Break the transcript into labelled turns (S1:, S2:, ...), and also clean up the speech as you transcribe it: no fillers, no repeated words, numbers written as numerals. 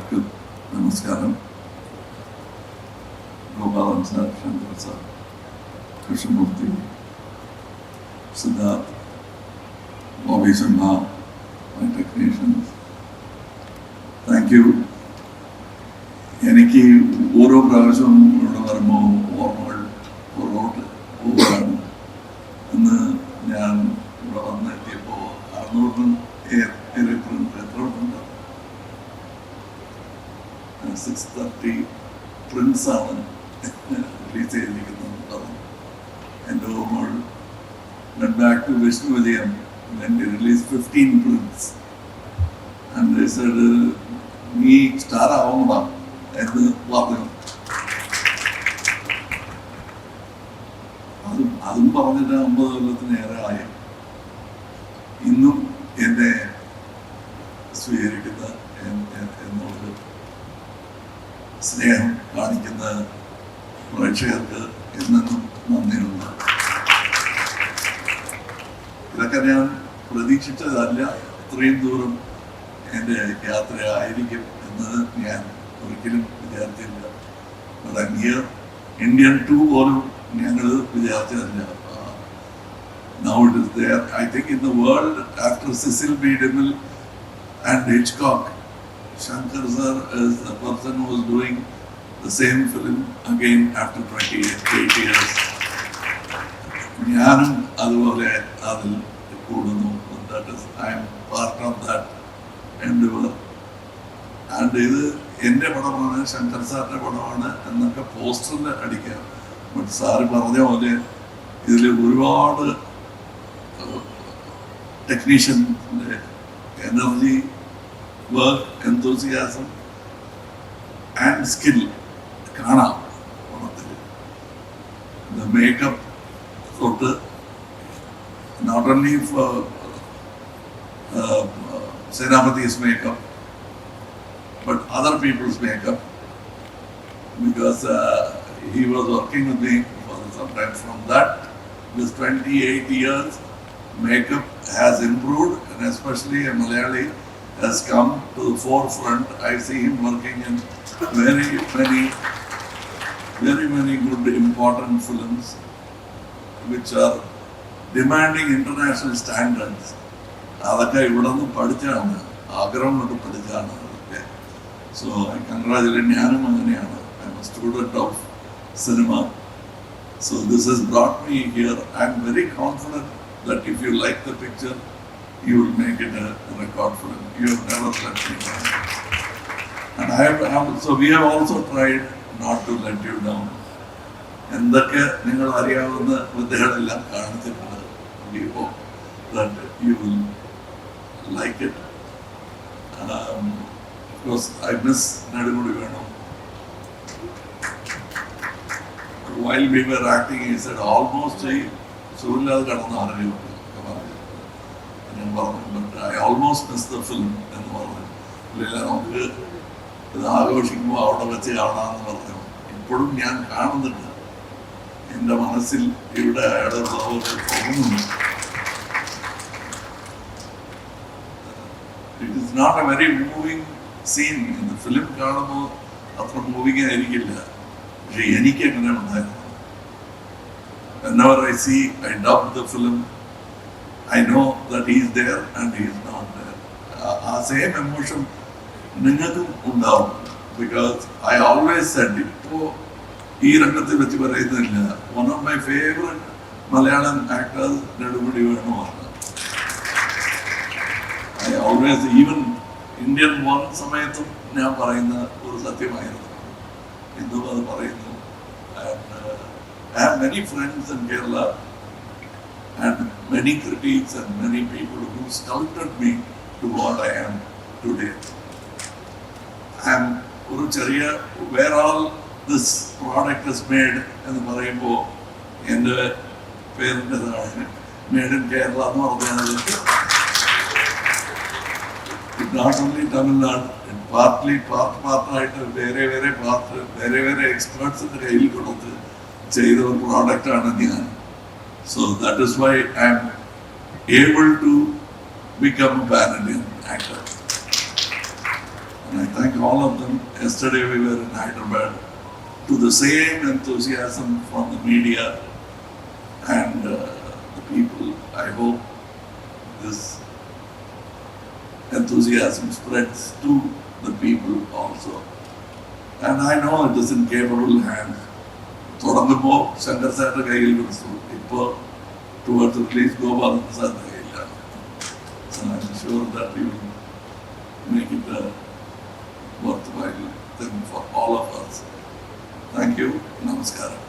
S1: എല്ലാവർക്കും നമസ്കാരം. Gopalan sir, Shankar sir, Krishnamurthy, Siddharth, Bobby Simha, my technicians, thank you. എനിക്ക് ഓരോ പ്രാവശ്യവും ഇവിടെ വരുമ്പോൾ ഓർമ്മകൾ പുറകോട്ട് പോവുകയാണ്. ഇന്ന് ഞാൻ ഇവിടെ വന്നെത്തിയപ്പോൾ 6:30 പ്രിൻസാണ് റിലീസ് ചെയ്തിരിക്കുന്നത്. എൻ്റെ ഓർമ്മകൾ went back to Vishnu Vijayam when they released 15 prints and they said നീ സ്റ്റാർ ആവണ എന്ന് പറഞ്ഞു. അതും പറഞ്ഞിട്ട് 50 കൊല്ലത്തിനേറെ ആയി. ഇന്നും എന്നെ സ്വീകരിക്കുന്ന എന്നുള്ളത് സ്നേഹം കാണിക്കുന്ന പ്രേക്ഷകർക്ക് എന്നും നന്ദിയുണ്ട്. ഇതൊക്കെ ഞാൻ പ്രതീക്ഷിച്ചതല്ല. ഇത്രയും ദൂരം എൻ്റെ യാത്രയായിരിക്കും എന്ന് ഞാൻ ഒരിക്കലും വിചാരിച്ചില്ല. ഇന്ത്യൻ 2 പോലും ഞങ്ങൾ വിചാരിച്ചതല്ല. Now it is there. I think in the world, after Cecil B. DeMille and Hitchcock, Shankar sir is the person who was doing the same film again after 28 years. ഞാനും അതുപോലെ അതിൽ കൂടുന്നു. That is, I am part of that endeavor. And ഇത് എൻ്റെ പടമാണ്, ശങ്കർ സാറിൻ്റെ പടമാണ് എന്നൊക്കെ പോസ്റ്ററിൽ അടിക്കാം. ബട്ട് സാറ് പറഞ്ഞ പോലെ ഇതിൽ ഒരുപാട് ടെക്നീഷ്യൻ്റെ energy, work, enthusiasm and skill കാണാം പടത്തിൽ. മേക്കപ്പ് തൊട്ട് not only for Senapati's makeup but other people's makeup, because he was working with me for some time. From that, this 28 years, makeup has improved, and especially a Malayali has come to the forefront. I see him working in very many good important films which are demanding international standards. അതൊക്കെ ഇവിടെ നിന്ന് പഠിച്ചാണ്, ആഗ്രഹം കൊണ്ട് പഠിച്ചാണ് അതൊക്കെ. So I congratulate. ഞാനും അങ്ങനെയാണ്. I am a student of cinema. So this has brought me here. I am very confident that if you like the picture, you will make it a record film. You have never let me down. And so we have also tried not to let you down. എന്തൊക്കെ നിങ്ങൾ അറിയാവുന്ന വിദ്യകളെല്ലാം കാണിച്ചിട്ടുണ്ട്. We hope that you will like it. Of course, I miss Nedumudi Venu. While we were acting, he said almost സൂര്യല്ലാതെ കടന്ന് അറിയും ഞാൻ പറഞ്ഞു. But I almost miss the film എന്ന് പറഞ്ഞു. ഇല്ല, നമുക്ക് ഇത് ആഘോഷിക്കുമ്പോൾ അവിടെ വെച്ച് കാണാമെന്ന് പറഞ്ഞു. ഇപ്പോഴും ഞാൻ കാണുന്നുണ്ട്. എൻ്റെ മനസ്സിൽ ഇവിടെ അയാളുടെ തോന്നുന്നു. It is not a very moving scene. ഇന്ന് ഫിലിം കാണുമ്പോൾ അത്ര മൂവിങ് ആയിരിക്കില്ല, പക്ഷെ എനിക്ക് അങ്ങനെ ഉണ്ടായിരുന്നു. Whenever I see, I dub the film, I know that he is there and he is not there. Same emotion ningalkum undavum, because I always said, ഇപ്പോൾ ഈ രംഗത്തെ വെച്ച് പറയുന്നില്ല, one of my favorite Malayalam actors Nedumudi വേണുവാണ്. I always, even Indian one സമയത്തും ഞാൻ പറയുന്ന ഒരു സത്യമായിരുന്നു. ഇന്നും അത് പറയുന്നു. I have many friends in Kerala and many critics and many people who sculpted me to what I am today. I am ഒരു ചെറിയ where all this product is made എന്ന് പറയുമ്പോൾ എൻ്റെ പേരിൻ്റെ താഴെ made in Kerala എന്ന് പറഞ്ഞാൽ not only Tamil Nadu, പാർട്ടായിട്ട് വേറെ എക്സ്പേർട്സിൻ്റെ കയ്യിൽ കൊടുത്ത് ചെയ്ത ഒരു പ്രോഡക്റ്റാണ് ഞാൻ. So that is why I am able to become a pan-Indian actor. And I thank all of them. Yesterday we were in Hyderabad to the same enthusiasm from the media and the people. I hope this enthusiasm spreads to the people also. And I know it is in capable hands. തുടങ്ങുമ്പോൾ ശങ്കർ സാറിന്റെ കയ്യിൽ കൊടുത്തു, ഇപ്പോൾ towards release Gopalan സാറിന്റെ കയ്യിലാണ്. So I'm sure that you will make it a worthwhile thing for all of us. Thank you. Namaskaram.